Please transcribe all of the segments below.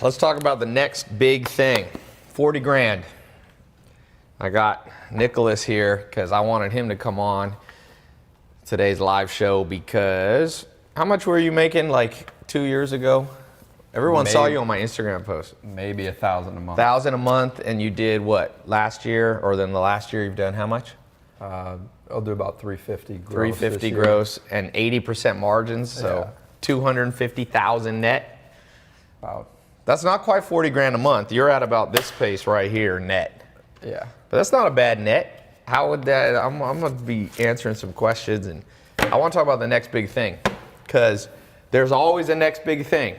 let's talk about the next big thing. 40 grand. I got Nicholas here because I wanted him to come on today's live show because how much were you making like 2 years ago? Everyone saw you on my Instagram post. Maybe $1,000 a month. 1,000 a month, and you did what last year, or then the last year you've done how much? I'll do about 350 gross. 350 gross and 80% margins, so 250,000 net. About. That's not quite 40 grand a month. You're at about this pace right here net. Yeah. But that's not a bad net. How would that? I'm gonna be answering some questions, and I want to talk about the next big thing, because there's always a next big thing.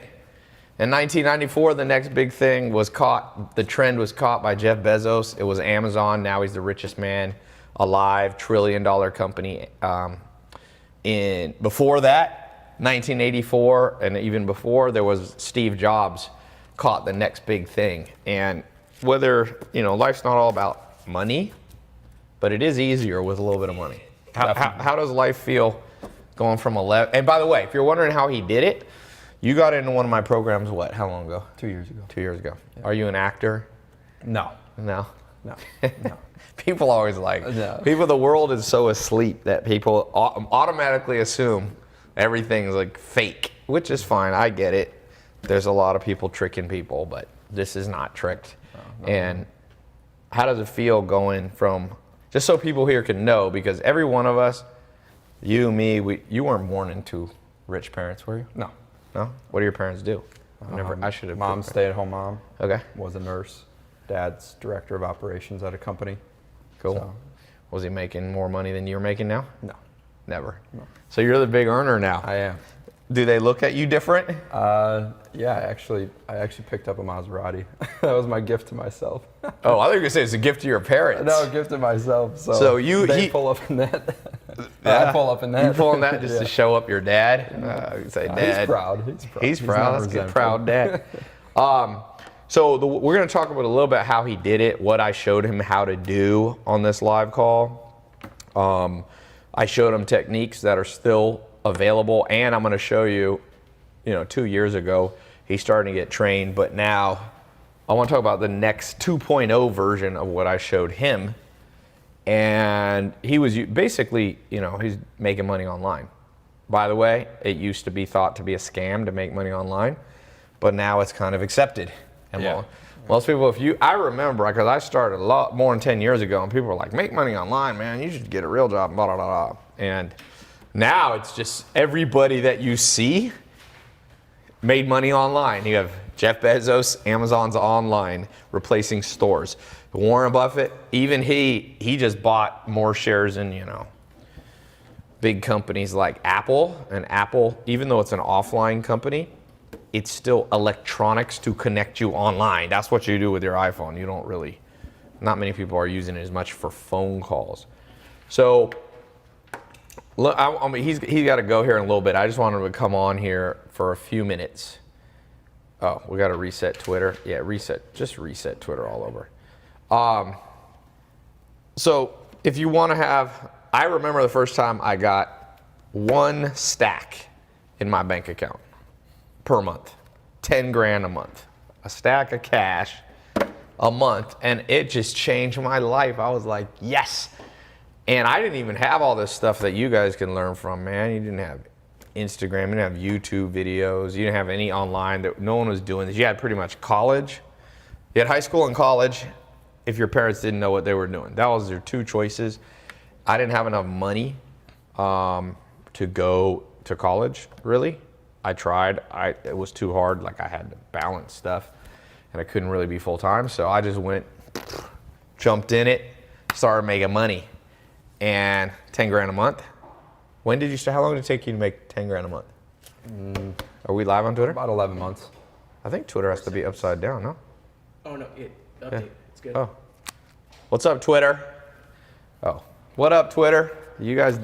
In 1994, the next big thing was caught. The trend was caught by Jeff Bezos. It was Amazon. Now he's the richest man alive, $1 trillion company. Before that, 1984, and even before, there was Steve Jobs caught the next big thing. And whether, life's not all about money, but it is easier with a little bit of money. How does life feel going from 11? And by the way, if you're wondering how he did it, you got into one of my programs, how long ago? 2 years ago. 2 years ago. Yeah. Are you an actor? No. No? No. People always the world is so asleep that people automatically assume everything's like fake, which is fine. I get it. There's a lot of people tricking people, but this is not tricked. And how does it feel going from, just so people here can know, because every one of us, you, me, you weren't born into rich parents, were you? No. No? What do your parents do? I should have. Mom's stay-at-home mom. Okay. Was a nurse. Dad's director of operations at a company. Cool. So. Was he making more money than you're making now? No. Never. No. So you're the big earner now. I am. Do they look at you different? Yeah, I actually picked up a Maserati. That was my gift to myself. Oh, I thought you were gonna say it's a gift to your parents. No, gift to myself. So they pull up in that. Yeah. I pull up in that. You pull in that just to show up your dad. Say, Dad. He's proud. He's proud. That's a good, proud dad. So we're gonna talk about a little bit how he did it, what I showed him how to do on this live call. I showed him techniques that are still available, and I'm gonna show you, 2 years ago, he's starting to get trained, but now I wanna talk about the next 2.0 version of what I showed him. And he was basically, he's making money online. By the way, it used to be thought to be a scam to make money online, but now it's kind of accepted. And most people, I remember, because I started a lot more than 10 years ago, and people were like, make money online, man, you should get a real job, blah, blah, blah, blah. And now it's just everybody that you see made money online. You have Jeff Bezos, Amazon's online, replacing stores. Warren Buffett, even he just bought more shares in, big companies like Apple. And Apple, even though it's an offline company, it's still electronics to connect you online. That's what you do with your iPhone. You don't really, not many people are using it as much for phone calls. So, he's got to go here in a little bit. I just wanted him to come on here for a few minutes. Oh, we got to reset Twitter. Yeah, just reset Twitter all over. So if you want to I remember the first time I got one stack in my bank account per month, 10 grand a month, a stack of cash a month. And it just changed my life. I was like, yes. And I didn't even have all this stuff that you guys can learn from, man. You didn't have Instagram, you didn't have YouTube videos, you didn't have any online, that no one was doing this. You had pretty much college. You had high school and college if your parents didn't know what they were doing. That was their two choices. I didn't have enough money to go to college, really. I tried. It was too hard. Like, I had to balance stuff, and I couldn't really be full-time. So I just jumped in it, started making money. And 10 grand a month. When did you start? How long did it take you to make 10 grand a month? Are we live on Twitter? About 11 months. I think Twitter has to be upside down, no? Oh, no, update. Yeah. It's good. Oh. What's up, Twitter? Oh. What up, Twitter? You guys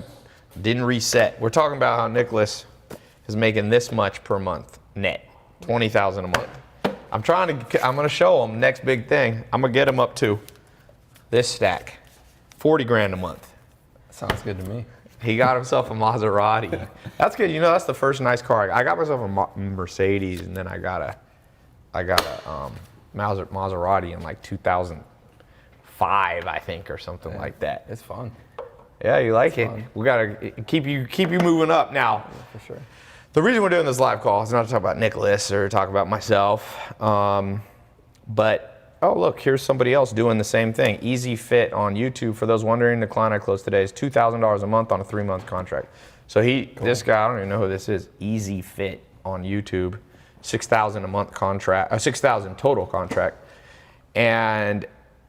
didn't reset. We're talking about how Nicholas is making this much per month net, 20,000 a month. I'm going to show him next big thing. I'm going to get him up to this stack, 40 grand a month. Sounds good to me. He got himself a Maserati. That's good. That's the first nice car. I got myself a Mercedes, and then I got I got a Maserati in like 2005, I think, or something like that. It's fun. Yeah, you like it. Fun. We gotta keep you moving up now. Yeah, for sure. The reason we're doing this live call is not to talk about Nicholas or talk about myself, but oh look, here's somebody else doing the same thing. Easy Fit on YouTube. For those wondering, the client I closed today is $2,000 a month on a 3-month contract. So this guy, I don't even know who this is. Easy Fit on YouTube, $6,000 a month contract, $6,000 total contract, and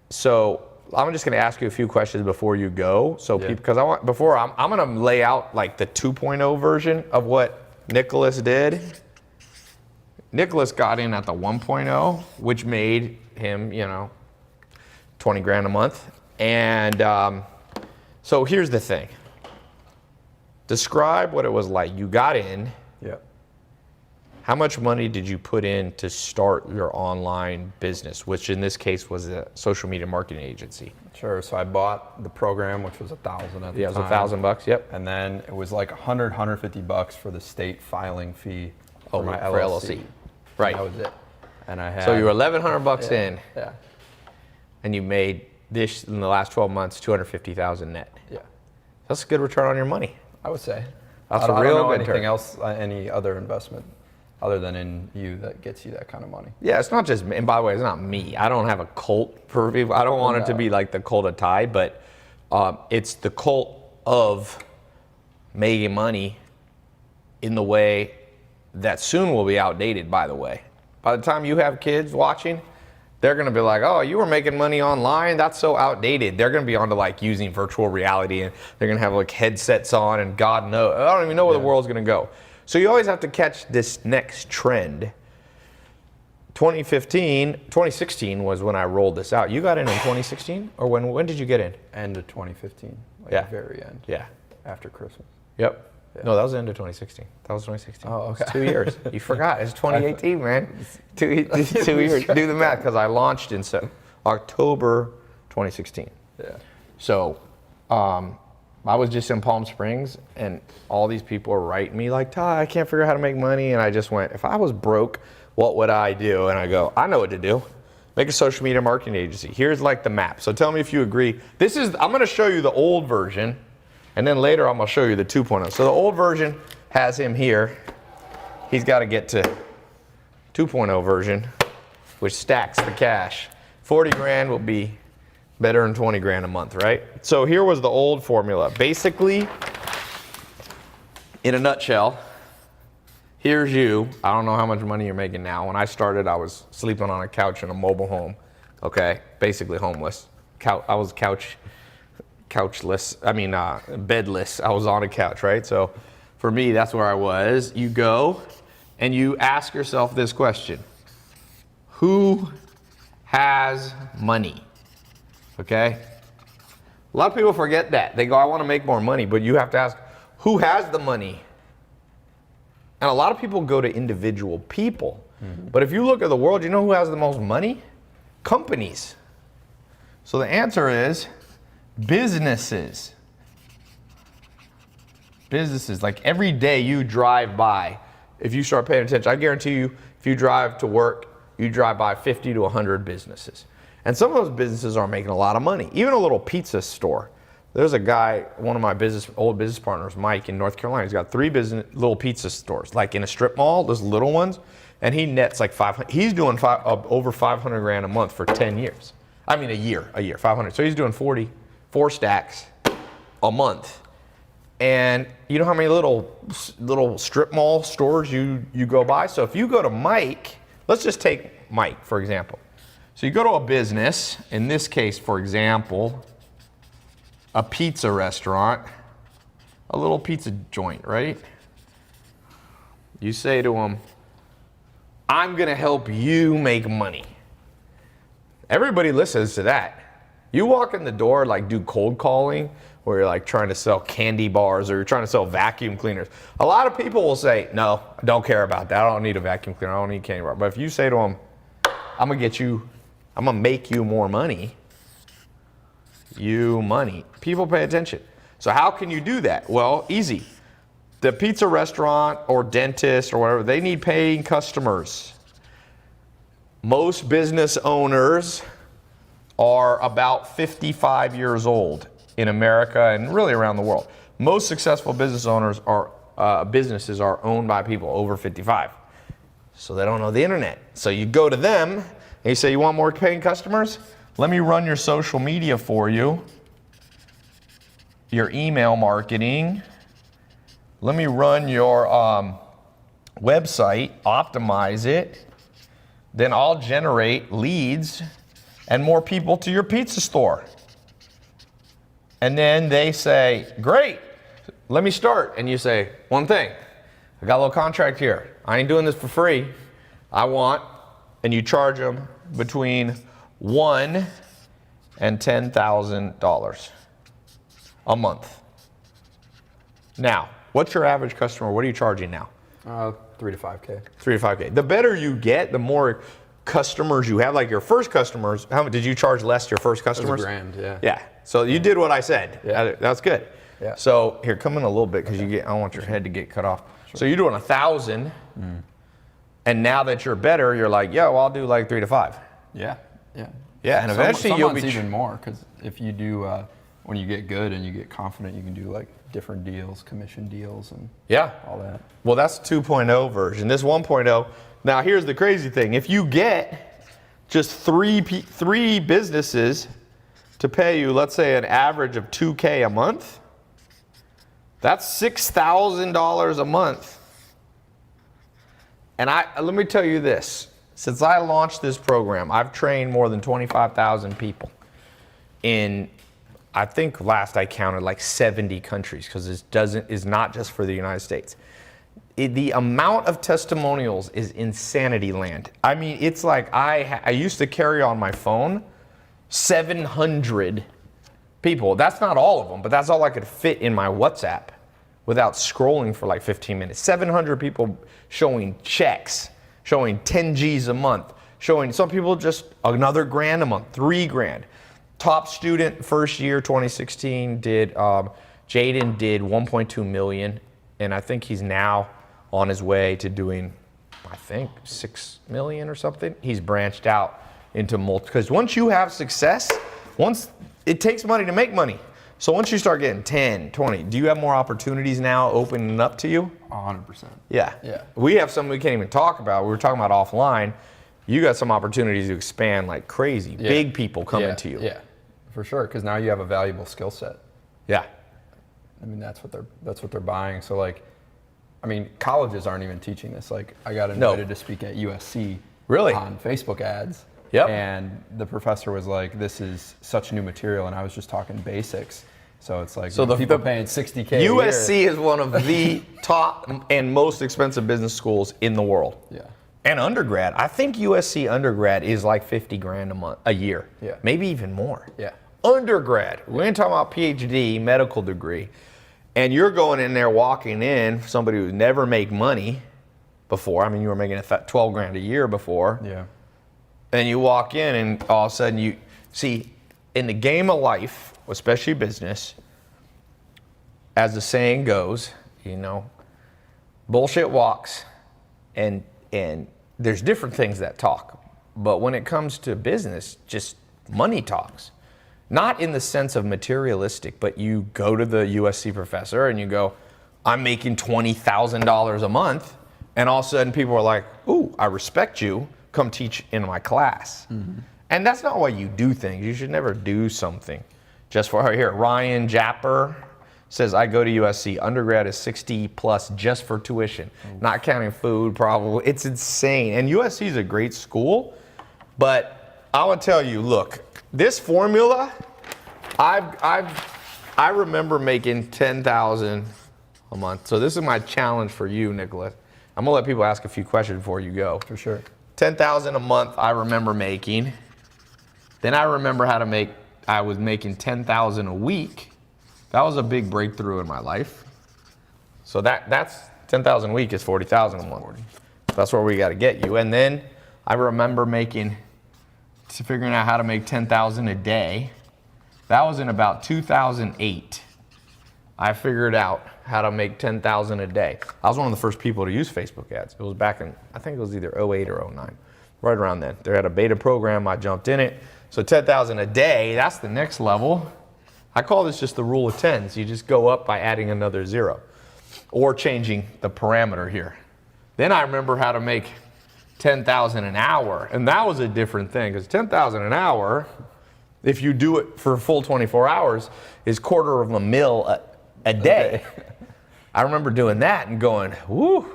so I'm just going to ask you a few questions before you go. So because I'm going to lay out like the 2.0 version of what Nicholas did. Nicholas got in at the 1.0, which made him, 20 grand a month. And so here's the thing. Describe what it was like. You got in. Yeah. How much money did you put in to start your online business, which in this case was a social media marketing agency? Sure. So I bought the program, which was $1,000 at the time. Yeah, it was $1,000. Yep. And then it was like $150 for the state filing fee for my for LLC. Right. And that was it. And I had. So you were $1,100 in, Yeah. and you made this in the last 12 months $250,000 net. Yeah. That's a good return on your money. I would say. That's I a don't real know good anything return. else, any other investment other than in you that gets you that kind of money. Yeah, it's not just me. And by the way, it's not me. I don't have a cult for people. I don't want it to be like the cult of Tide, but it's the cult of making money in the way that soon will be outdated, by the way. By the time you have kids watching, they're going to be like, oh, you were making money online? That's so outdated. They're going to be onto like using virtual reality, and they're going to have like headsets on, and God knows. I don't even know where the world's going to go. So you always have to catch this next trend. 2016 was when I rolled this out. You got in 2016? Or when did you get in? End of 2015. Like Yeah. very end. Yeah. After Christmas. Yep. Yeah. No, that was the end of 2016. That was 2016. Oh, okay. It's 2 years. You forgot. It's 2018, man. Two years. Do the math, because I launched in October 2016. Yeah. So I was just in Palm Springs, and all these people were writing me like, Ty, I can't figure out how to make money. And I just went, if I was broke, what would I do? And I go, I know what to do. Make a social media marketing agency. Here's like the map. So tell me if you agree. I'm going to show you the old version, and then later I'm going to show you the 2.0. So the old version has him here. He's got to get to 2.0 version, which stacks the cash. 40 grand will be better than 20 grand a month, right? So here was the old formula. Basically, in a nutshell, here's you. I don't know how much money you're making now. When I started, I was sleeping on a couch in a mobile home, okay? Basically homeless. I was bedless. I was on a couch, right? So for me, that's where I was. You go and you ask yourself this question. Who has money? Okay? A lot of people forget that. They go, I want to make more money, but you have to ask, who has the money? And a lot of people go to individual people. Mm-hmm. But if you look at the world, you know who has the most money? Companies. So the answer is businesses. Businesses. Like every day you drive by, if you start paying attention, I guarantee you, if you drive to work, you drive by 50 to 100 businesses. And some of those businesses are making a lot of money. Even a little pizza store. There's a guy, one of my old business partners, Mike, in North Carolina. He's got 3 little pizza stores, like in a strip mall, those little ones, and he nets like 500. He's doing over 500 grand a month for 10 years. I mean, a year, 500. So he's doing 4 stacks a month. And you know how many little strip mall stores you go by? So if you go to Mike, let's just take Mike, for example. So you go to a business, in this case, for example, a pizza restaurant, a little pizza joint, right? You say to them, I'm gonna help you make money. Everybody listens to that. You walk in the door, like do cold calling, where you're like trying to sell candy bars or you're trying to sell vacuum cleaners. A lot of people will say, no, I don't care about that. I don't need a vacuum cleaner. I don't need candy bar. But if you say to them, I'm gonna make you more money, people pay attention. So how can you do that? Well, easy. The pizza restaurant or dentist or whatever, they need paying customers. Most business owners are about 55 years old in America and really around the world. Most successful business owners businesses are owned by people over 55. So they don't know the internet. So you go to them and you say, you want more paying customers? Let me run your social media for you, your email marketing. Let me run your website, optimize it. Then I'll generate leads and more people to your pizza store. And then they say, great, let me start. And you say, one thing, I got a little contract here. I ain't doing this for free. I want, and you charge them between $1,000 and $10,000 a month. Now, what's your average customer? What are you charging now? 3 to 5K. 3 to 5K. The better you get, the more customers you have. Like your first customers, how much did you charge less your first customers? $1,000, yeah. Yeah. So you did what I said. Yeah. That's good. Yeah. So here, come in a little bit because I don't want your head to get cut off. Sure. So you're doing 1,000, and now that you're better, you're like, yo, I'll do like 3 to 5. Yeah. Yeah. Yeah, and eventually you'll be even more, because if you do, when you get good and you get confident, you can do like different deals, commission deals, and all that. Well, that's 2.0 version. This 1.0. Now here's the crazy thing: if you get just three businesses to pay you, let's say an average of $2K a month, that's $6,000 a month. And let me tell you this. Since I launched this program, I've trained more than 25,000 people in, I think last I counted, like 70 countries, because is not just for the United States. The amount of testimonials is insanity land. I mean, it's like I used to carry on my phone 700 people. That's not all of them, but that's all I could fit in my WhatsApp without scrolling for like 15 minutes. 700 people showing checks, showing 10 G's a month, showing some people just another grand a month, $3,000. Top student first year 2016 did Jaden did 1.2 million, and I think he's now on his way to doing, I think 6 million or something. He's branched out into because once you have success, it takes money to make money. So once you start getting 10, 20, do you have more opportunities now opening up to you? 100%. Yeah. Yeah. We have some we can't even talk about. We were talking about offline. You got some opportunities to expand like crazy. Yeah. Big people coming to you. Yeah, for sure. Because now you have a valuable skill set. Yeah. I mean, that's what they're buying. So like, I mean, colleges aren't even teaching this. Like, I got invited to speak at USC. Really? On Facebook ads. Yep. And the professor was like, "This is such new material," and I was just talking basics. So it's like, the people paying $60K. USC is one of the top and most expensive business schools in the world. Yeah. And undergrad, I think USC undergrad is like $50,000 a year. Yeah. Maybe even more. Yeah. Undergrad. We ain't talking about PhD, medical degree. And you're going in there, walking in, somebody who's never made money before. I mean, you were making $12,000 a year before. Yeah. And you walk in, and all of a sudden you see, in the game of life, especially business, as the saying goes, bullshit walks, and there's different things that talk. But when it comes to business, just money talks. Not in the sense of materialistic, but you go to the USC professor and you go, I'm making $20,000 a month. And all of a sudden people are like, ooh, I respect you. Come teach in my class. Mm-hmm. And that's not why you do things. You should never do something just for here. Ryan Japper says, I go to USC. Undergrad is 60 plus just for tuition, not counting food probably. It's insane. And USC is a great school, but I would tell you, look, this formula, I remember making $10,000 a month. So this is my challenge for you, Nicholas. I'm gonna let people ask a few questions before you go. For sure. $10,000 a month I remember making. Then I remember I was making $10,000 a week. That was a big breakthrough in my life. So that's $10,000 a week is $40,000 a month. That's where we got to get you. And then I remember figuring out how to make $10,000 a day. That was in about 2008. I figured out how to make $10,000 a day. I was one of the first people to use Facebook ads. It was back in, I think it was either 08 or 09. right around then. They had a beta program. I jumped in it. So 10,000 a day, that's the next level. I call this just the rule of tens. You just go up by adding another zero or changing the parameter here. Then I remember how to make 10,000 an hour. And that was a different thing because 10,000 an hour, if you do it for a full 24 hours, is $250,000 a day. I remember doing that and going, whoo,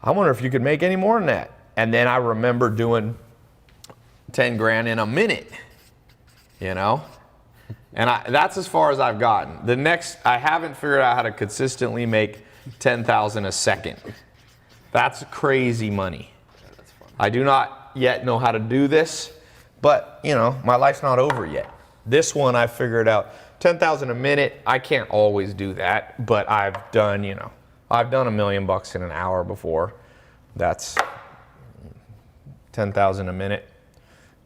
I wonder if you could make any more than that. And then I remember doing 10 grand in a minute, you know? And that's as far as I've gotten. The next, I haven't figured out how to consistently make 10,000 a second. That's crazy money. Yeah, that's fun. I do not yet know how to do this, but you know, my life's not over yet. This one I figured out, 10,000 a minute. I can't always do that, but I've done, you know, I've done $1 million in an hour before. That's 10,000 a minute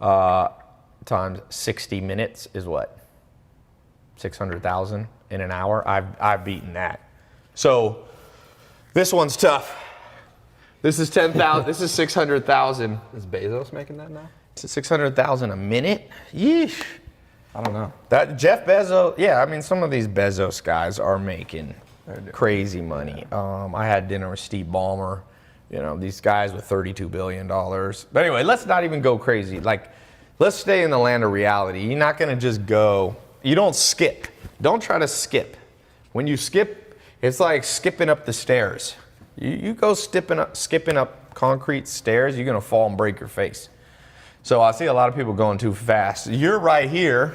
times 60 minutes is what? 600,000 in an hour. I've beaten that. So this one's tough. This is 10,000. This is 600,000. Is Bezos making that now? 600,000 a minute? Yeesh. I don't know. That Jeff Bezos, yeah, I mean, some of these Bezos guys are making crazy money. I had dinner with Steve Ballmer, you know, these guys with $32 billion. But anyway, let's not even go crazy. Like, let's stay in the land of reality. You're not going to just go, you don't skip. Don't try to skip. When you skip, it's like skipping up the stairs. You go skipping up concrete stairs, you're going to fall and break your face. So I see a lot of people going too fast. You're right here.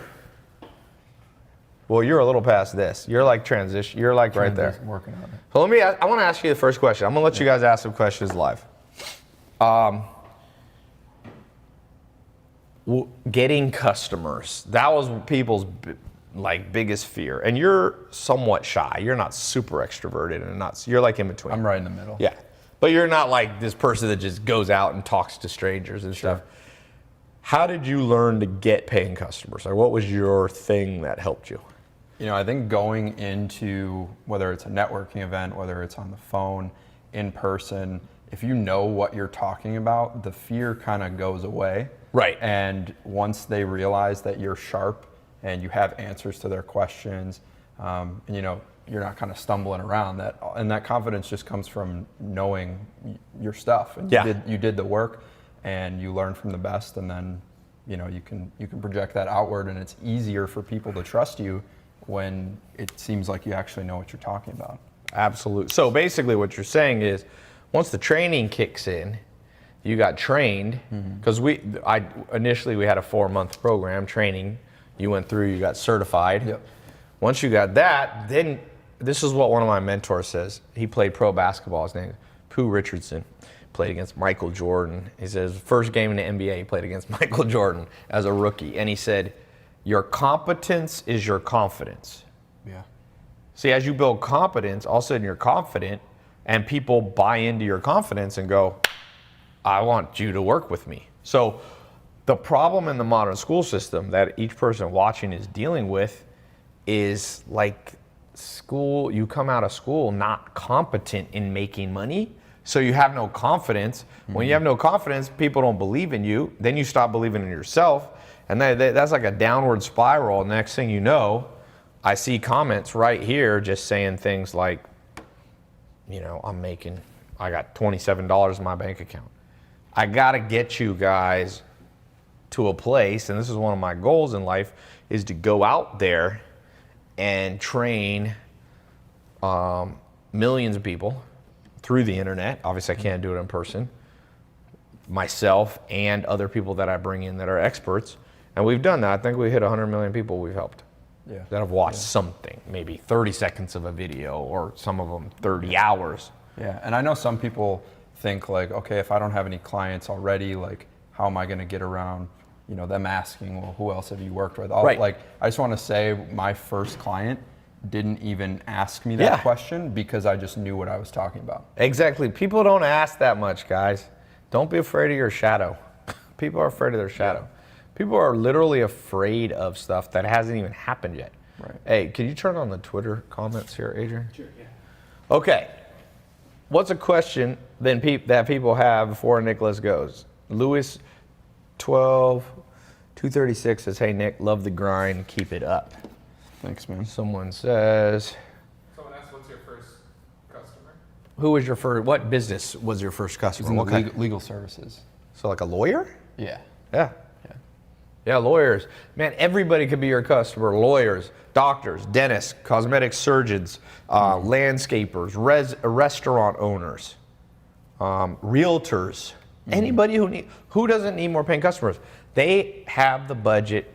Well, you're a little past this. You're like transition. You're like right there. Working on it. So I want to ask you the first question. I'm going to let you guys ask some questions live. Getting customers. That was people's biggest fear. And you're somewhat shy. You're not super extroverted and you're like in between. I'm right in the middle. Yeah. But you're not like this person that just goes out and talks to strangers and stuff. How did you learn to get paying customers? Or what was your thing that helped you? You know, I think going into whether it's a networking event, whether it's on the phone, in person, if you know what you're talking about, the fear kind of goes away. Right. And once they realize that you're sharp and you have answers to their questions, and you know, you're not kind of stumbling around, and that confidence just comes from knowing your stuff. And you did the work and you learn from the best, and then you know, you can project that outward, and it's easier for people to trust you when it seems like you actually know what you're talking about. Absolutely. So basically what you're saying is once the training kicks in, you got trained, because initially we had a 4-month program training. You went through, you got certified. Yep. Once you got that, then this is what one of my mentors says. He played pro basketball. His name is Pooh Richardson. Played against Michael Jordan. He says first game in the NBA, he played against Michael Jordan as a rookie. And he said, your competence is your confidence. Yeah. See, as you build competence, all of a sudden you're confident, and people buy into your confidence and go, I want you to work with me. So the problem in the modern school system that each person watching is dealing with is like school, you come out of school not competent in making money, so you have no confidence. When you have no confidence, people don't believe in you. Then you stop believing in yourself, and that's like a downward spiral. Next thing you know, I see comments right here just saying things like, you know, I got $27 in my bank account. I got to get you guys to a place, and this is one of my goals in life, is to go out there and train millions of people through the internet. Obviously, I can't do it in person. Myself and other people that I bring in that are experts. And we've done that. I think we hit 100 million people we've helped that have watched something, maybe 30 seconds of a video, or some of them 30 hours. Yeah, and I know some people think like, okay, if I don't have any clients already, like how am I going to get around, you know, them asking, well, who else have you worked with? Right. Like, I just want to say my first client didn't even ask me that question because I just knew what I was talking about. Exactly. People don't ask that much, guys. Don't be afraid of your shadow. People are afraid of their shadow. People are literally afraid of stuff that hasn't even happened yet. Right. Hey, can you turn on the Twitter comments here, Adrian? Sure, yeah. Okay. What's a question then that people have before Nicholas goes? Louis 12 236 says, "Hey Nick, love the grind, keep it up." Thanks, man. Someone says, Someone asked, what's your first customer? "Who was your first? What business was your first He's customer? in What kind? legal services. So like a lawyer? Yeah. Yeah. Yeah, lawyers. Man, everybody could be your customer. Lawyers, doctors, dentists, cosmetic surgeons, landscapers, restaurant owners, realtors. Anybody who doesn't need more paying customers. They have the budget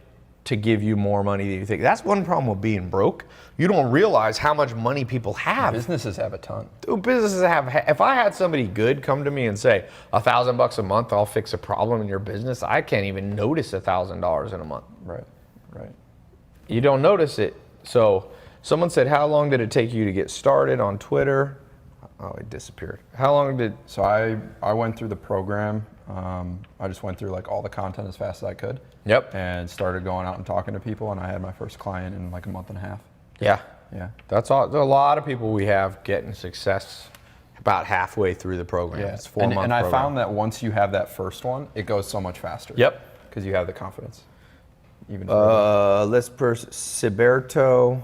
to give you more money than you think. That's one problem with being broke. You don't realize how much money people have. Businesses have a ton. Dude, businesses have. If I had somebody good come to me and say, $1,000 a month, I'll fix a problem in your business, I can't even notice $1,000 in a month. Right. You don't notice it. So someone said, "How long did it take you to get started on Twitter?" Oh, it disappeared. How long did? So I went through the program. I just went through like all the content as fast as I could. Yep. And started going out and talking to people, and I had my first client in like a month and a half. Yeah. Yeah. That's all. There's a lot of people we have getting success about halfway through the program. Yeah. It's 4 months. And I found that once you have that first one, it goes so much faster. Yep. Because you have the confidence. Even further. This person, Siberto,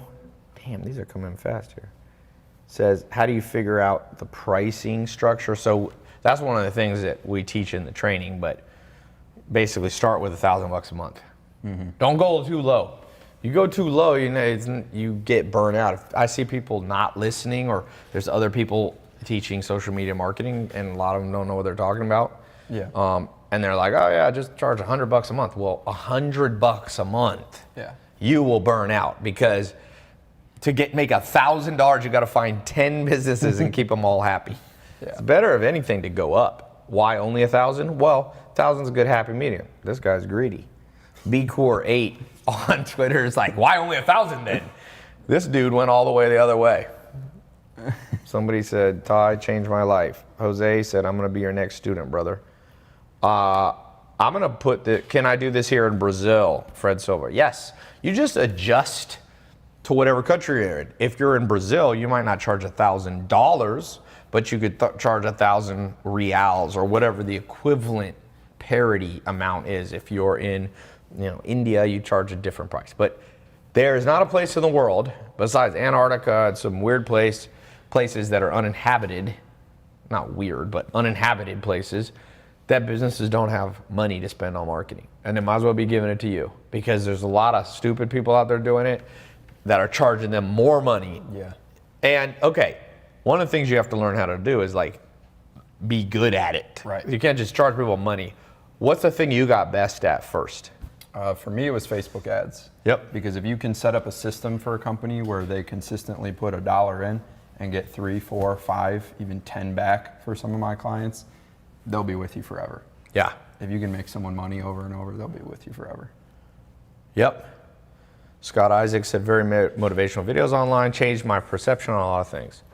damn, these are coming fast here. Says, "How do you figure out the pricing structure?" So that's one of the things that we teach in the training, but basically start with $1,000 a month. Don't go too low. You go too low, you get burnt out. If I see people not listening, or there's other people teaching social media marketing, and a lot of them don't know what they're talking about. Yeah. And they're like, "Oh yeah, just charge $100 a month." Well, $100 a month, Yeah. you will burn out, because to make $1,000, you got to find 10 businesses and keep them all happy. Yeah. It's better, if anything, to go up. Why only 1,000? Well, 1,000's a good happy medium. This guy's greedy. BCore8 on Twitter is like, "Why only 1,000 then?" This dude went all the way the other way. Somebody said, "Ty changed my life." Jose said, "I'm going to be your next student, brother." I'm going to put can I do this here in Brazil? Fred Silver. Yes. You just adjust to whatever country you're in. If you're in Brazil, you might not charge $1,000, but you could charge 1,000 reals, or whatever the equivalent parity amount is. If you're in, India, you charge a different price. But there is not a place in the world, besides Antarctica and some weird places that are uninhabited, not weird, but uninhabited places, that businesses don't have money to spend on marketing. And they might as well be giving it to you, because there's a lot of stupid people out there doing it that are charging them more money. Yeah. And okay, one of the things you have to learn how to do is like be good at it. Right. You can't just charge people money. What's the thing you got best at first? For me, it was Facebook ads. Yep. Because if you can set up a system for a company where they consistently put $1 in and get 3, 4, 5, even 10 back for some of my clients, they'll be with you forever. Yeah. If you can make someone money over and over, they'll be with you forever. Yep. Scott Isaac said, "Very motivational videos online, changed my perception on a lot of things."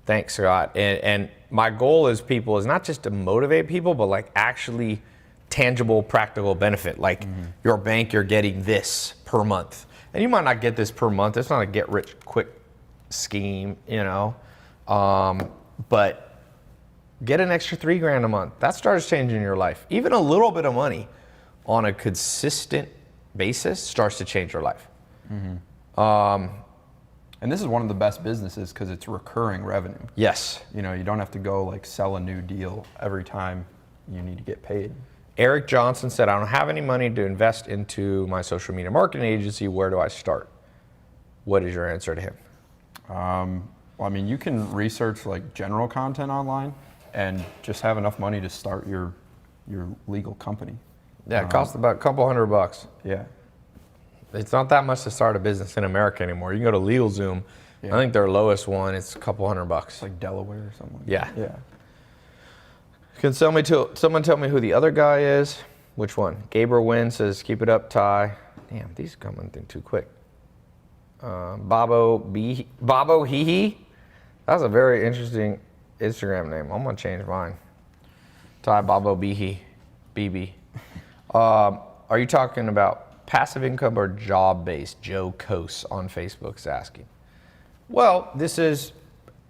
Thanks, Scott. And my goal is not just to motivate people, but like actually tangible, practical benefit. Like your bank, you're getting this per month. And you might not get this per month. It's not a get rich quick scheme, but get an extra $3,000 a month. That starts changing your life. Even a little bit of money on a consistent basis starts to change your life. And this is one of the best businesses because it's recurring revenue. Yes. You don't have to go like sell a new deal every time you need to get paid. Eric Johnson said, "I don't have any money to invest into my social media marketing agency. Where do I start?" What is your answer to him? Well, you can research like general content online and just have enough money to start your legal company. Yeah, it costs about a couple $100. Yeah. It's not that much to start a business in America anymore. You can go to LegalZoom. Yeah. I think their lowest one, it's a couple $100. It's like Delaware or something. Yeah. Yeah. Can someone tell me who the other guy is? Which one? Gabriel Wynn says, "Keep it up, Ty." Damn, these are coming in too quick. Babo Hee. That's a very interesting Instagram name. I'm gonna change mine. Ty Babo Bihi. BB. Are you talking about passive income or job-based? Joe Kose on Facebook's asking. Well, this is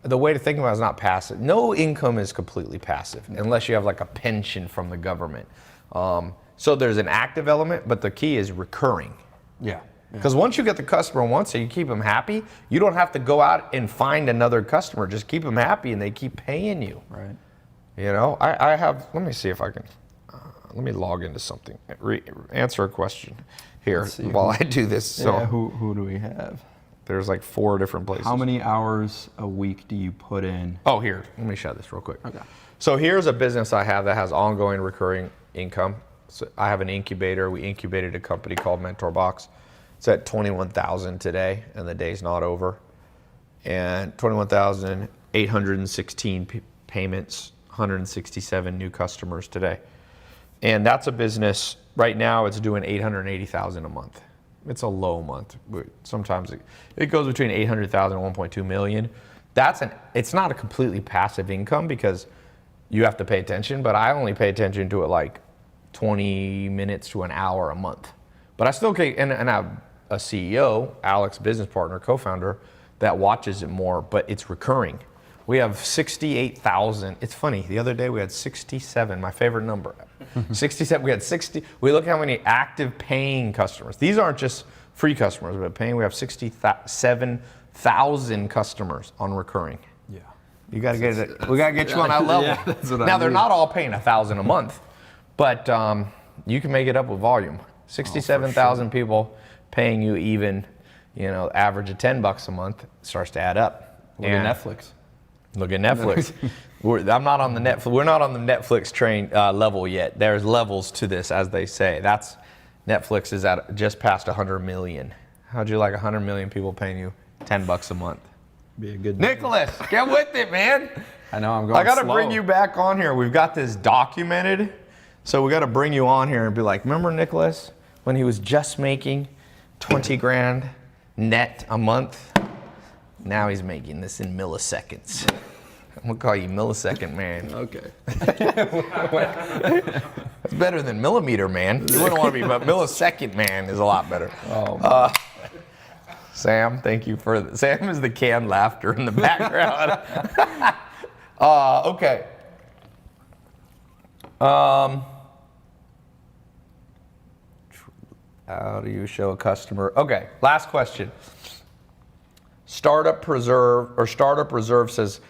the way to think about it is not passive. No income is completely passive unless you have like a pension from the government. So there's an active element, but the key is recurring. Yeah. Because once you get the customer once and you keep them happy, you don't have to go out and find another customer. Just keep them happy and they keep paying you. Right. You know, I have, let me see if I can, let me log into something. Answer a question here while I do this. So Yeah, who do we have? there's like 4 different places. How many hours a week do you put in? Oh, here, let me show this real quick. Okay. So here's a business I have that has ongoing recurring income. So I have an incubator. We incubated a company called MentorBox. It's at 21,000 today, and the day's not over. And 21,816 payments, 167 new customers today. And that's a business, right now it's doing 880,000 a month. It's a low month. Sometimes it goes between 800,000 and 1.2 million. It's not a completely passive income because you have to pay attention, but I only pay attention to it like 20 minutes to an hour a month. But I still and I have a CEO, Alex, business partner, co-founder, that watches it more, but it's recurring. We have 68,000. It's funny, the other day we had 67, my favorite number. 67, we had 60. We look at how many active paying customers. These aren't just free customers, but paying. We have 67,000 customers on recurring. Yeah. You gotta get it. We gotta get you on that level. Yeah, that's what I Now they're mean. not all paying $1,000 a month, but you can make it up with volume. 67,000 people paying you even, average of $10 a month starts to add up. Look at Netflix. Look at Netflix. I'm not on the Netflix. We're not on the Netflix train level yet. There's levels to this, as they say. Netflix is at just past 100 million. How'd you like 100 million people paying you $10 a month? Be a good Nicholas, get with it, man. I know I'm going I got to slow. bring you back on here. We've got this documented, so we got to bring you on here and be like, remember Nicholas when he was just making 20 grand net a month? Now he's making this in milliseconds. I'm gonna call you millisecond man. Okay. That's better than millimeter man. You wouldn't want to be, but millisecond man is a lot better. Oh, Sam, thank you for Sam is the canned laughter in the background. Okay. How do you show a customer? Okay, last question. Startup Reserve says,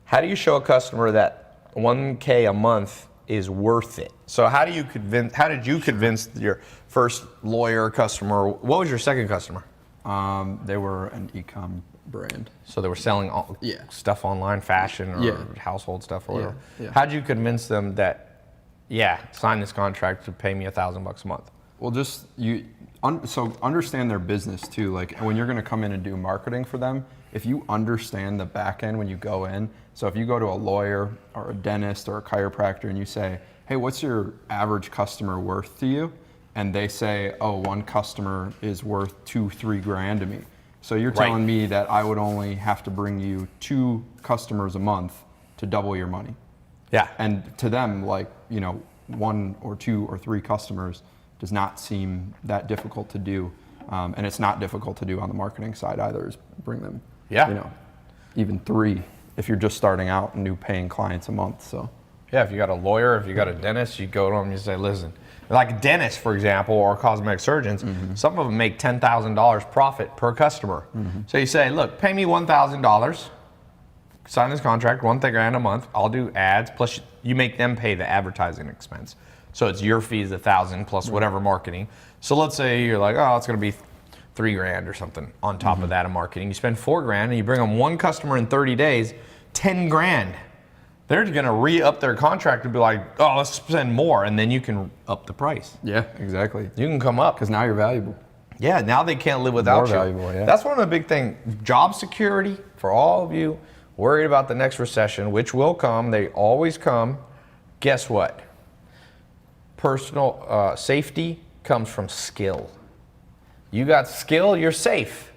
how do you show a customer that 1K a month is worth it? So how did you convince your first lawyer customer? What was your second customer? they were an e-com brand. So they were selling stuff online, fashion or household stuff or whatever. Yeah. How did you convince them that, sign this contract to pay me $1,000 a month? Well, just so understand their business too. Like when you're going to come in and do marketing for them, if you understand the back end when you go in, so if you go to a lawyer or a dentist or a chiropractor and you say, hey, what's your average customer worth to you? And they say, oh, one customer is worth $2-3 grand to me. So you're telling me that I would only have to bring you 2 customers a month to double your money. Yeah. And to them, 1 or 2 or 3 customers does not seem that difficult to do. And it's not difficult to do on the marketing side either, is bring them, even 3 if you're just starting out and new paying clients a month. So yeah, if you got a lawyer, if you got a dentist, you go to them and you say, listen, like a dentist, for example, or cosmetic surgeons, some of them make $10,000 profit per customer. So you say, look, pay me $1,000, sign this contract, $1,000 a month, I'll do ads, plus you make them pay the advertising expense. So it's your fees, $1,000 plus whatever marketing. So let's say you're like, oh, it's gonna be $3 grand or something on top of that in marketing. You spend $4 grand and you bring them 1 customer in 30 days, 10 grand. They're gonna re-up their contract and be like, oh, let's spend more, and then you can up the price. yeah, exactly. You can come up. Because now you're valuable. Yeah, now they can't live without you. More valuable, yeah. That's one of the big things. Job security for all of you worried about the next recession, which will come. They always come. Guess what? Personal safety comes from skill. You got skill, you're safe.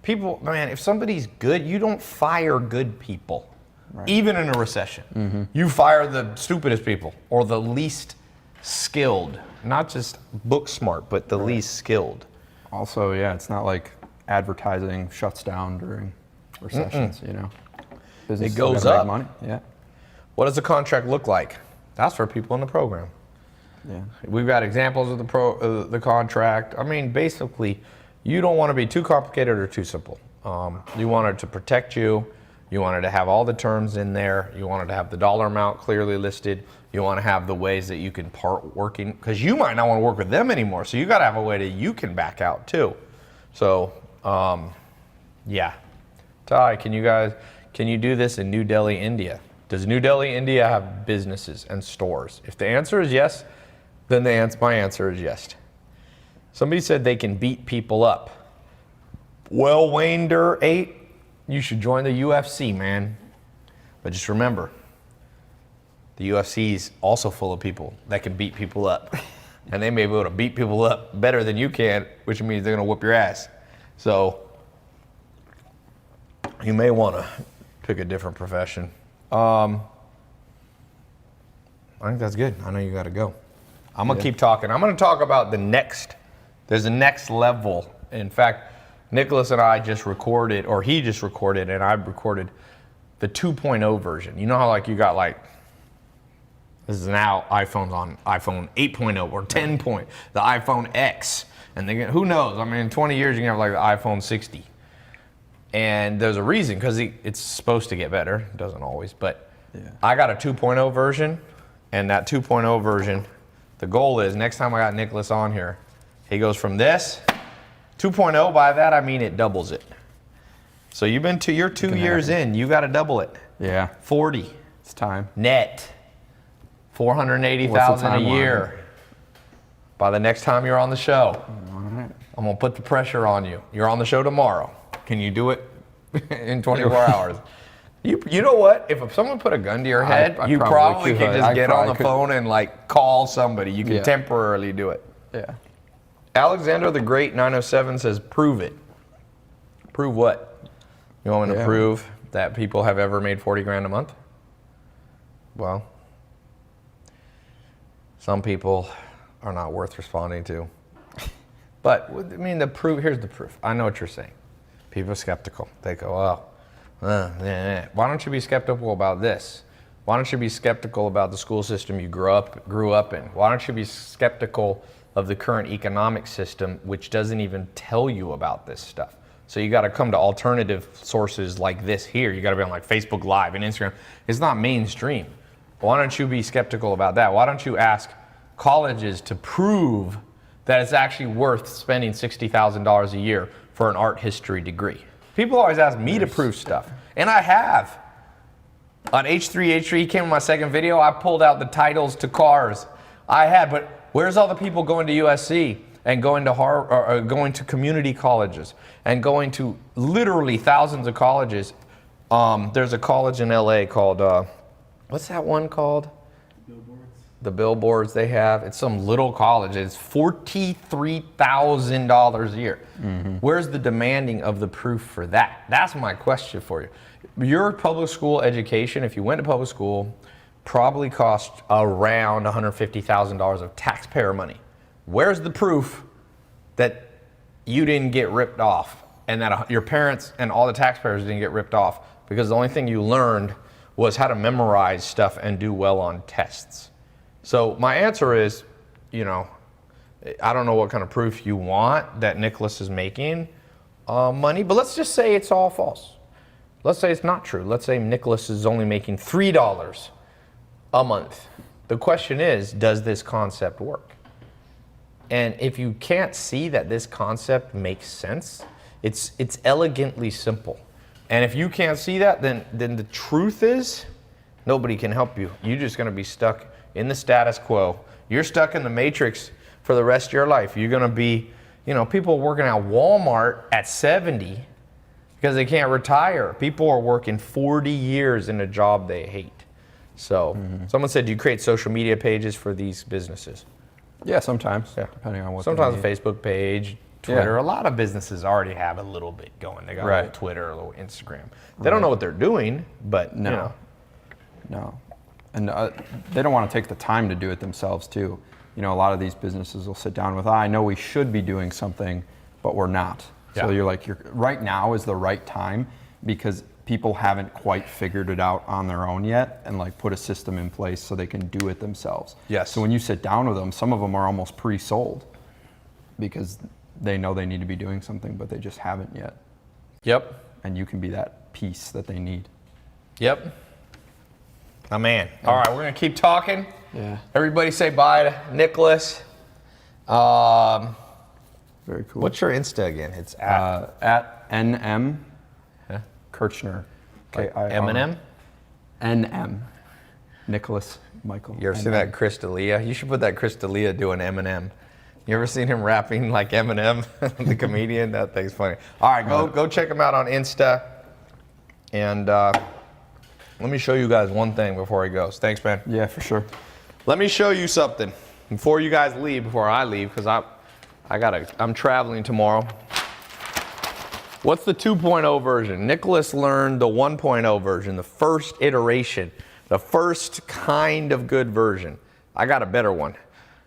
People, man, if somebody's good, you don't fire good people. Right. Even in a recession. You fire the stupidest people or the least skilled. Not just book smart, but the least skilled. Also, it's not like advertising shuts down during recessions, Business It goes up. money. Yeah. What does a contract look like? That's for people in the program. Yeah. We've got examples of the contract. I mean, basically, you don't want to be too complicated or too simple. You want it to protect you. You want it to have all the terms in there. You want it to have the dollar amount clearly listed. You want to have the ways that you can part working, because you might not want to work with them anymore. So you got to have a way that you can back out too. So, yeah. Ty, can you do this in New Delhi, India? Does New Delhi, India have businesses and stores? If the answer is yes, then my answer is yes. Somebody said they can beat people up. Well, Wayne Durr 8, you should join the UFC, man. But just remember, the UFC is also full of people that can beat people up. And they may be able to beat people up better than you can, which means they're going to whoop your ass. So you may want to pick a different profession. I think that's good. I know you got to go. I'm going to keep talking. I'm going to talk about there's a next level. In fact, Nicholas and I just recorded, or he just recorded, and I recorded the 2.0 version. You know how like you got like, this is now iPhone's on iPhone 8.0 or 10 point, the iPhone X. And who knows? I mean, in 20 years, you can have like the iPhone 60. And there's a reason, because it's supposed to get better. It doesn't always, but I got a 2.0 version, and that 2.0 version, the goal is next time I got Nicholas on here, he goes from this, 2.0, by that I mean it doubles it. So you're 2 years in, you got to double it. Yeah. 40. It's time. Net. 480,000 a year. By the next time you're on the show. All right. I'm going to put the pressure on you. You're on the show tomorrow. Can you do it in 24 hours? You know what? If someone put a gun to your head, you probably can just get on the phone and like call somebody. You can temporarily do it. Yeah. Alexander the Great 907 says, prove it. Prove what? You want me to prove that people have ever made 40 grand a month? Well, some people are not worth responding to. But I mean, here's the proof. I know what you're saying. People are skeptical. They go, why don't you be skeptical about this? Why don't you be skeptical about the school system you grew up in? Why don't you be skeptical of the current economic system, which doesn't even tell you about this stuff? So you got to come to alternative sources like this here. You got to be on like Facebook Live and Instagram. It's not mainstream. Why don't you be skeptical about that? Why don't you ask colleges to prove that it's actually worth spending $60,000 a year for an art history degree? People always ask me to prove stuff, and I have. On H3 came in my second video, I pulled out the titles to cars. I had, but where's all the people going to USC and going to Harvard, or going to community colleges and going to literally thousands of colleges? There's a college in LA called, what's that one called? The billboards they have. It's some little college. It's $43,000 a year. Mm-hmm. Where's the demanding of the proof for that? That's my question for you. Your public school education, if you went to public school, probably cost around $150,000 of taxpayer money. Where's the proof that you didn't get ripped off and that your parents and all the taxpayers didn't get ripped off because the only thing you learned was how to memorize stuff and do well on tests? So my answer is, I don't know what kind of proof you want that Nicholas is making money, but let's just say it's all false. Let's say it's not true. Let's say Nicholas is only making $3 a month. The question is, does this concept work? And if you can't see that this concept makes sense, it's elegantly simple. And if you can't see that, then the truth is, nobody can help you. You're just going to be stuck in the status quo. You're stuck in the matrix for the rest of your life. You're going to be, people working at Walmart at 70 because they can't retire. People are working 40 years in a job they hate. So someone said, do you create social media pages for these businesses? Yeah, sometimes, depending on what. Sometimes a Facebook page, Twitter. A lot of businesses already have a little bit going. They got a little Twitter, a little Instagram. They don't know what they're doing, but No. And they don't want to take the time to do it themselves too. A lot of these businesses will sit down with, I know we should be doing something, but we're not. So you're like, right now is the right time because people haven't quite figured it out on their own yet and like put a system in place so they can do it themselves. Yes. So when you sit down with them, some of them are almost pre-sold because they know they need to be doing something, but they just haven't yet. Yep. And you can be that piece that they need. Yep. My man. All right, we're gonna keep talking. Yeah. Everybody say bye to Nicholas. Very cool. What's your Insta again? It's at NM Huh? Kirchner. like K-I-R. Eminem. NM. Nicholas Michael. You ever seen that Chris D'Elia? You should put that Chris D'Elia doing Eminem. You ever seen him rapping like Eminem, the comedian? That thing's funny. All right, go check him out on Insta. And let me show you guys one thing before he goes. Thanks, man. Yeah, for sure. Let me show you something before you guys leave, before I leave, because I'm traveling tomorrow. What's the 2.0 version? Nicholas learned the 1.0 version, the first iteration, the first kind of good version. I got a better one.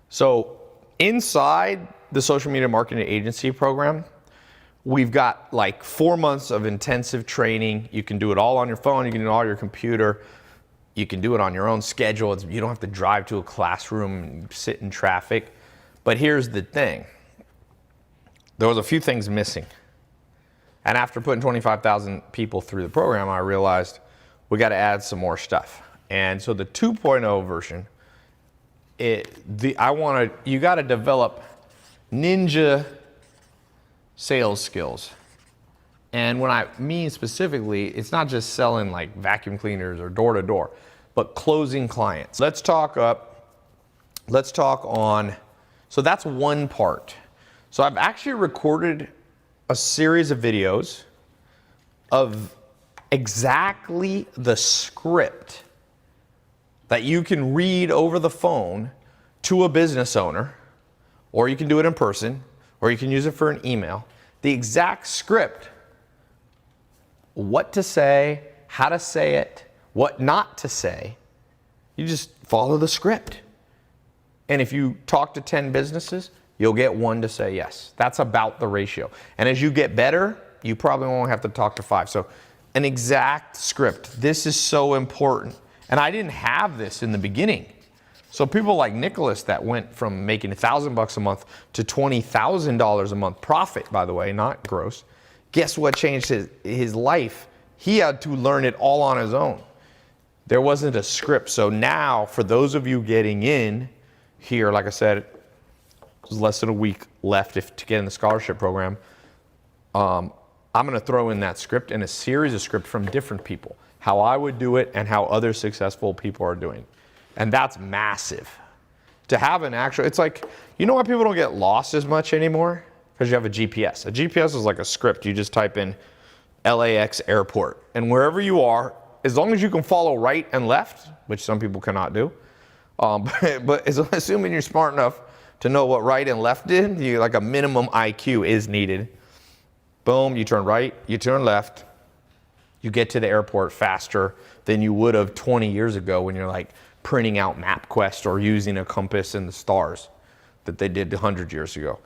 So inside the social media marketing agency program, we've got like 4 months of intensive training. You can do it all on your phone. You can do it all on your computer. You can do it on your own schedule. You don't have to drive to a classroom and sit in traffic. But here's the thing. There was a few things missing. And after putting 25,000 people through the program, I realized we got to add some more stuff. And so the 2.0 version, you got to develop ninja sales skills. And when I mean specifically, it's not just selling like vacuum cleaners or door to door, but closing clients. Let's talk on, so that's one part. So I've actually recorded a series of videos of exactly the script that you can read over the phone to a business owner, or you can do it in person, or you can use it for an email. The exact script, what to say, how to say it, what not to say. You just follow the script. And if you talk to 10 businesses, you'll get one to say yes. That's about the ratio. And as you get better, you probably won't have to talk to 5. So an exact script. This is so important. And I didn't have this in the beginning. So people like Nicholas that went from making $1,000 a month to $20,000 a month profit, by the way, not gross. Guess what changed his life? He had to learn it all on his own. There wasn't a script. So now, for those of you getting in here, like I said, there's less than a week left to get in the scholarship program. I'm going to throw in that script and a series of scripts from different people, how I would do it and how other successful people are doing. And that's massive. To have an actual, it's like, you know why people don't get lost as much anymore? Because you have a GPS. A GPS is like a script. You just type in LAX airport. And wherever you are, as long as you can follow right and left, which some people cannot do, but assuming you're smart enough to know what right and left did, like a minimum IQ is needed. Boom, you turn right, you turn left, you get to the airport faster than you would have 20 years ago when you're like printing out MapQuest or using a compass and the stars that they did 100 years ago.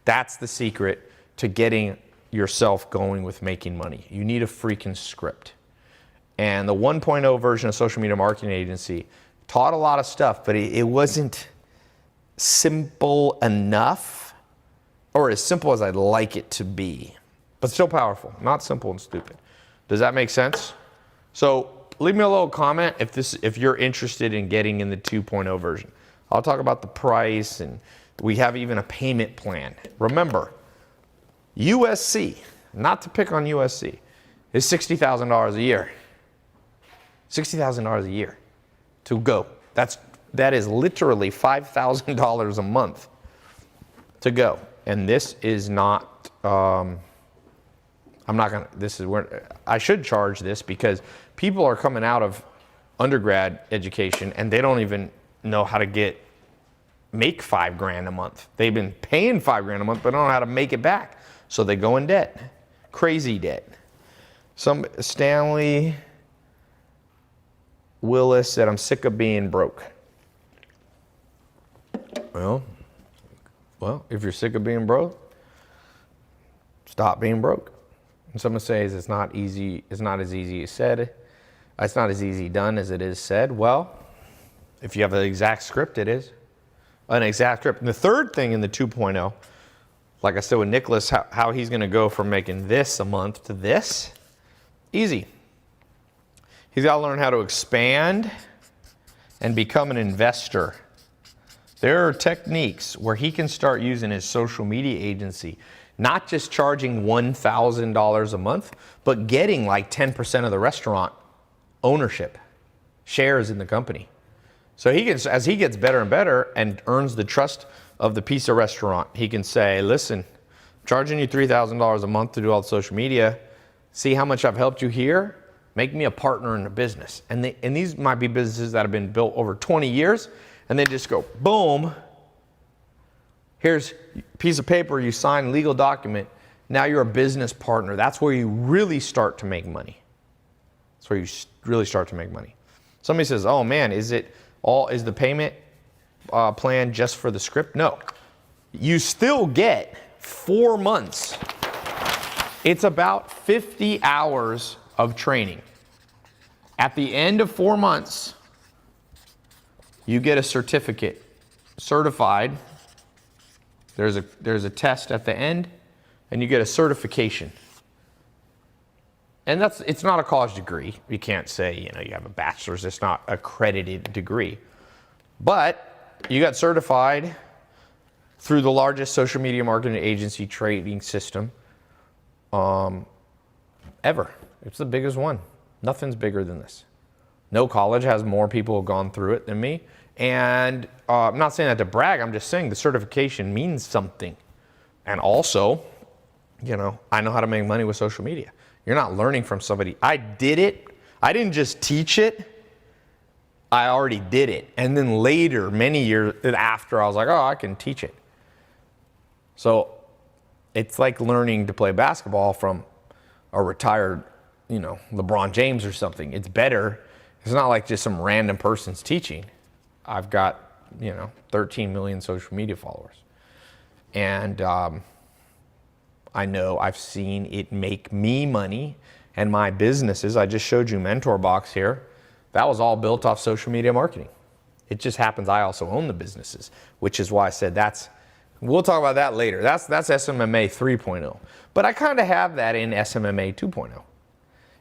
That's the secret to getting yourself going with making money. You need a freaking script. And the 1.0 version of Social Media Marketing Agency taught a lot of stuff, but it wasn't simple enough, or as simple as I'd like it to be, but still powerful, not simple and stupid. Does that make sense? So leave me a little comment if you're interested in getting in the 2.0 version. I'll talk about the price, and we have even a payment plan. Remember, USC, not to pick on USC, is $60,000 a year. $60,000 a year to go. That is literally $5,000 a month to go. And this is not, I should charge this because people are coming out of undergrad education and they don't even know how to make $5,000 a month. They've been paying $5,000 a month, but don't know how to make it back. So they go in debt, crazy debt. Stanley Willis said, I'm sick of being broke. Well, if you're sick of being broke, stop being broke. And someone says it's not easy, it's not as easy as said. It's not as easy done as it is said. Well, if you have an exact script, it is. An exact script. And the third thing in the 2.0, like I said with Nicholas, how he's going to go from making this a month to this, easy. He's got to learn how to expand and become an investor. There are techniques where he can start using his social media agency, not just charging $1,000 a month, but getting like 10% of the restaurant ownership, shares in the company. So he can, as he gets better and better and earns the trust of the pizza restaurant, he can say, listen, I'm charging you $3,000 a month to do all the social media. See how much I've helped you here? Make me a partner in the business. And these might be businesses that have been built over 20 years, and they just go, boom, here's a piece of paper, you sign a legal document, now you're a business partner. That's where you really start to make money. That's where you really start to make money. Somebody says, oh man, is the payment plan just for the script? No. You still get 4 months. It's about 50 hours of training. At the end of 4 months, you get a certificate, certified. There's a test at the end, and you get a certification. And it's not a college degree. You can't say, you have a bachelor's. It's not an accredited degree. But you got certified through the largest social media marketing agency trading system ever. It's the biggest one. Nothing's bigger than this. No college has more people who have gone through it than me. And I'm not saying that to brag. I'm just saying the certification means something. And also, I know how to make money with social media. You're not learning from somebody. I did it. I didn't just teach it. I already did it. And then later, many years after, I was like, oh, I can teach it. So it's like learning to play basketball from a retired, LeBron James or something. It's better. It's not like just some random person's teaching. I've got, 13 million social media followers. And I know I've seen it make me money and my businesses. I just showed you MentorBox here. That was all built off social media marketing. It just happens I also own the businesses, which is why I said we'll talk about that later. That's SMMA 3.0. But I kind of have that in SMMA 2.0.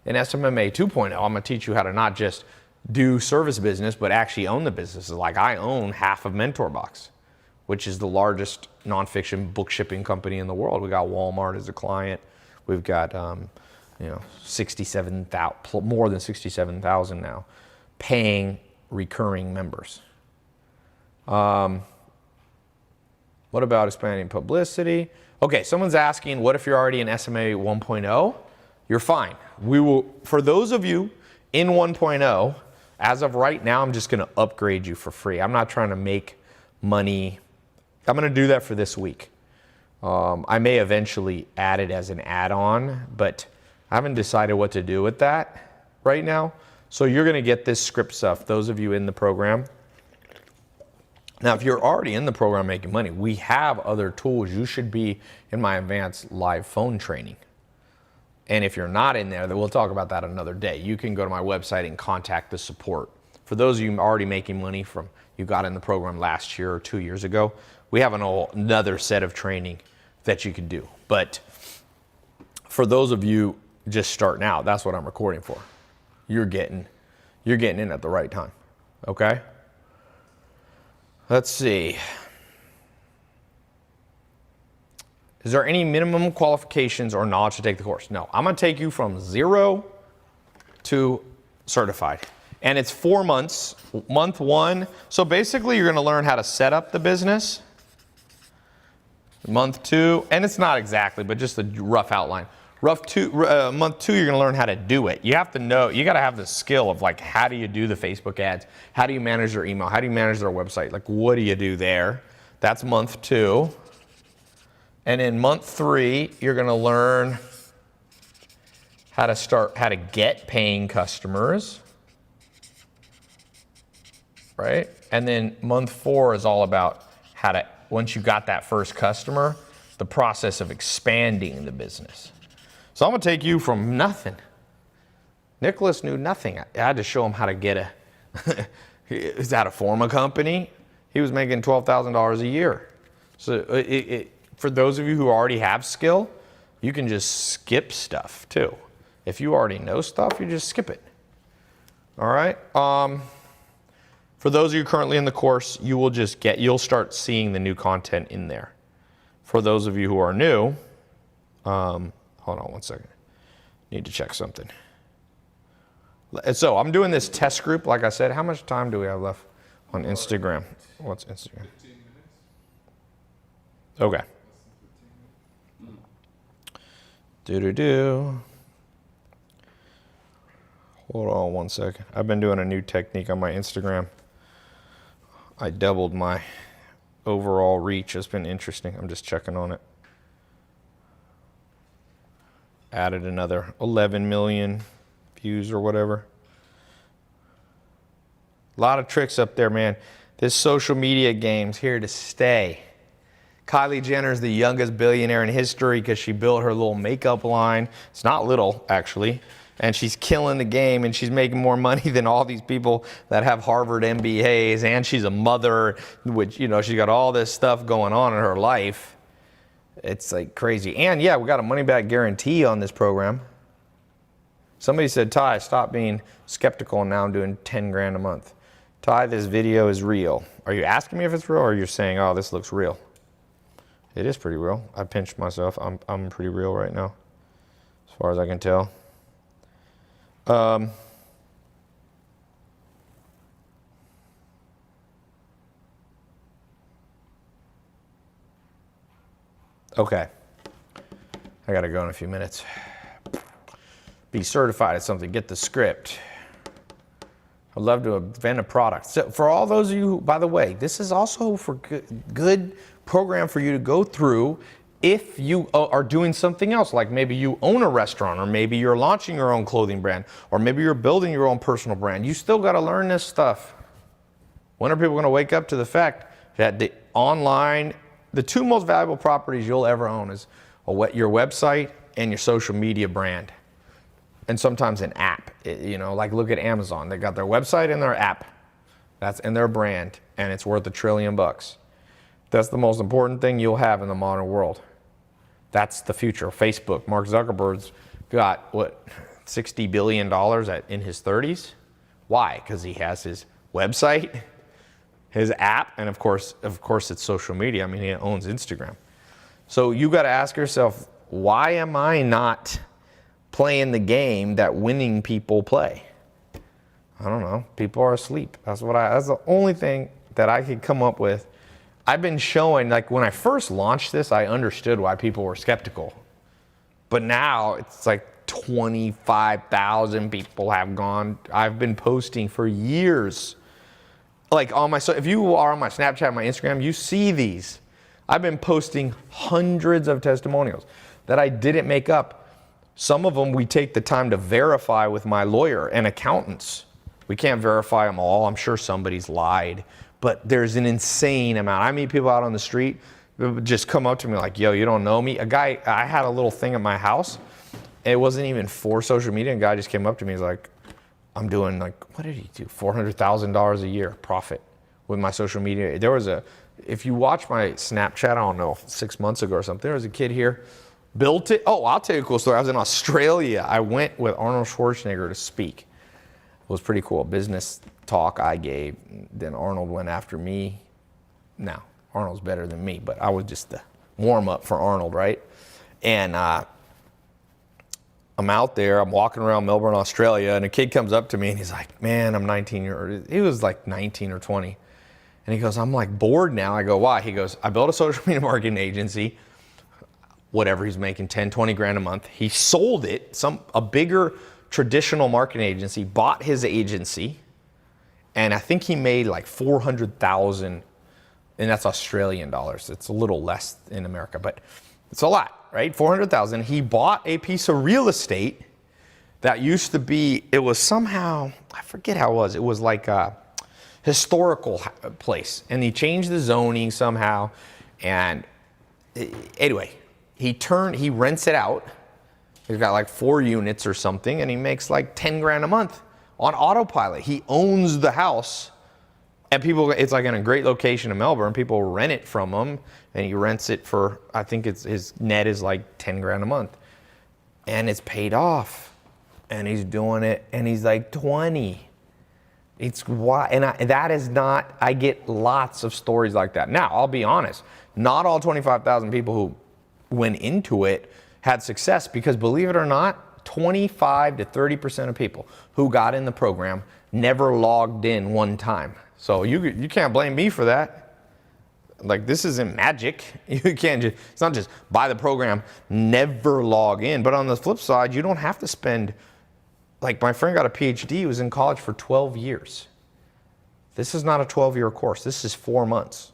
In SMMA 2.0, I'm going to teach you how to not just do service business, but actually own the businesses. Like I own half of MentorBox, which is the largest nonfiction book shipping company in the world. We got Walmart as a client. We've got, 67,000, more than 67,000 now, paying recurring members. What about expanding publicity? Okay, someone's asking, what if you're already in SMA 1.0? You're fine. We will, for those of you in 1.0, as of right now, I'm just going to upgrade you for free. I'm not trying to make money. I'm going to do that for this week. I may eventually add it as an add-on, but I haven't decided what to do with that right now. So you're going to get this script stuff, those of you in the program. Now, if you're already in the program making money, we have other tools. You should be in my advanced live phone training. And if you're not in there, then we'll talk about that another day. You can go to my website and contact the support. For those of you already making money from you got in the program last year or 2 years ago, we have another set of training that you can do. But for those of you just starting out, that's what I'm recording for. You're getting in at the right time. Okay? Let's see. Is there any minimum qualifications or knowledge to take the course? No. I'm going to take you from 0 to certified. And it's 4 months. Month 1. So basically, you're going to learn how to set up the business. Month 2, and it's not exactly, but just a rough outline. Month 2, you're going to learn how to do it. You have to know, you got to have the skill of like, how do you do the Facebook ads? How do you manage their email? How do you manage their website? Like, what do you do there? That's month 2. And in month 3, you're going to learn how to get paying customers, right? And then month 4 is all about how to, once you got that first customer, the process of expanding the business. So I'm going to take you from nothing. Nicholas knew nothing. I had to show him how to get how to form a company. He was making $12,000 a year. So for those of you who already have skill, you can just skip stuff too. If you already know stuff, you just skip it. All right. For those of you currently in the course, you'll start seeing the new content in there. For those of you who are new, hold on one second. Need to check something. So I'm doing this test group. Like I said, how much time do we have left on Instagram? What's Instagram? 15 minutes. Okay. Do. Hold on one second. I've been doing a new technique on my Instagram. I doubled my overall reach. It's been interesting. I'm just checking on it. Added another 11 million views or whatever. A lot of tricks up there, man. This social media game's here to stay. Kylie Jenner's the youngest billionaire in history because she built her little makeup line. It's not little, actually. And she's killing the game, and she's making more money than all these people that have Harvard MBAs, and she's a mother, which, she's got all this stuff going on in her life. It's like crazy. And yeah, we got a money back guarantee on this program. Somebody said, Ty, stop being skeptical, and now I'm doing 10 grand a month. Ty, this video is real. Are you asking me if it's real, or you're saying, oh, this looks real? It is pretty real. I pinched myself. I'm pretty real right now, as far as I can tell. Okay. I got to go in a few minutes. Be certified at something. Get the script. I'd love to invent a product. So for all those of you who, by the way, this is also for good program for you to go through if you are doing something else, like maybe you own a restaurant, or maybe you're launching your own clothing brand, or maybe you're building your own personal brand. You still got to learn this stuff. When are people going to wake up to the fact that the two most valuable properties you'll ever own is your website and your social media brand? And sometimes an app, like look at Amazon. They got their website and their app. That's in their brand, and it's worth $1 trillion. That's the most important thing you'll have in the modern world. That's the future. Facebook, Mark Zuckerberg's got, $60 billion in his 30s? Why? Because he has his website, his app, and of course it's social media. I mean, he owns Instagram. So you got to ask yourself, why am I not playing the game that winning people play? I don't know. People are asleep. That's the only thing that I could come up with. I've been showing, like when I first launched this, I understood why people were skeptical. But now it's like 25,000 people have gone. I've been posting for years. Like if you are on my Snapchat, my Instagram, you see these. I've been posting hundreds of testimonials that I didn't make up. Some of them we take the time to verify with my lawyer and accountants. We can't verify them all. I'm sure somebody's lied. But there's an insane amount. I meet people out on the street who just come up to me like, yo, you don't know me? I had a little thing at my house. It wasn't even for social media. And a guy just came up to me. He's like, I'm doing what did he do? $400,000 a year profit with my social media. If you watch my Snapchat, I don't know, 6 months ago or something, there was a kid here, built it. Oh, I'll tell you a cool story. I was in Australia. I went with Arnold Schwarzenegger to speak. It was pretty cool. Business talk I gave. Then Arnold went after me. Now, Arnold's better than me, but I was just the warm up for Arnold, right? And I'm out there, I'm walking around Melbourne, Australia, and a kid comes up to me and he's like, man, I'm 19 years old. He was like 19 or 20. And he goes, I'm like bored now. I go, why? He goes, I built a social media marketing agency, whatever, he's making 10, 20 grand a month. He sold it, a bigger traditional marketing agency bought his agency, and I think he made like 400,000, and that's Australian dollars. It's a little less in America, but it's a lot, right? 400,000. He bought a piece of real estate that used to be, it was somehow, I forget how it was. It was like a historical place, and he changed the zoning somehow, and anyway, he rents it out. He's got like 4 units or something, and he makes like 10 grand a month on autopilot. He owns the house, and people, it's like in a great location in Melbourne. People rent it from him, and he rents it for, I think his net is like 10 grand a month. And it's paid off. And he's doing it, and he's like 20. It's why, and that is not, I get lots of stories like that. Now, I'll be honest, not all 25,000 people who went into it had success, because believe it or not, 25 to 30% of people who got in the program never logged in one time. So you can't blame me for that. Like, this isn't magic. You can't just, it's not just buy the program, never log in. But on the flip side, you don't have to spend, like my friend got a PhD, he was in college for 12 years. This is not a 12-year course. This is 4 months.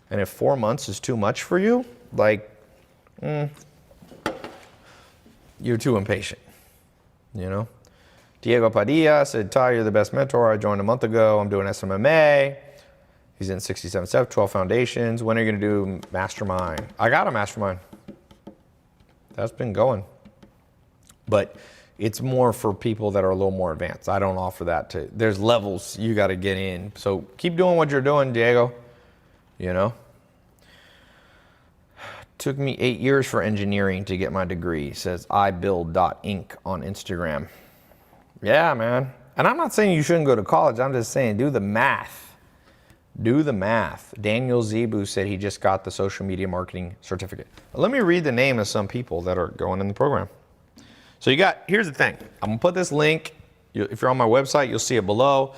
And if 4 months is too much for you, like, you're too impatient, you know? Diego Padilla said, Ty, you're the best mentor. I joined a month ago. I'm doing SMMA. He's in 67 steps, 12 foundations. When are you going to do mastermind? I got a mastermind. That's been going. But it's more for people that are a little more advanced. I don't offer that to, there's levels you got to get in. So keep doing what you're doing, Diego. You know? Took me 8 years for engineering to get my degree, says ibuild.inc on Instagram. Yeah, man. And I'm not saying you shouldn't go to college. I'm just saying do the math. Do the math. Daniel Zebu said he just got the social media marketing certificate. Let me read the name of some people that are going in the program. So here's the thing. I'm going to put this link. If you're on my website, you'll see it below.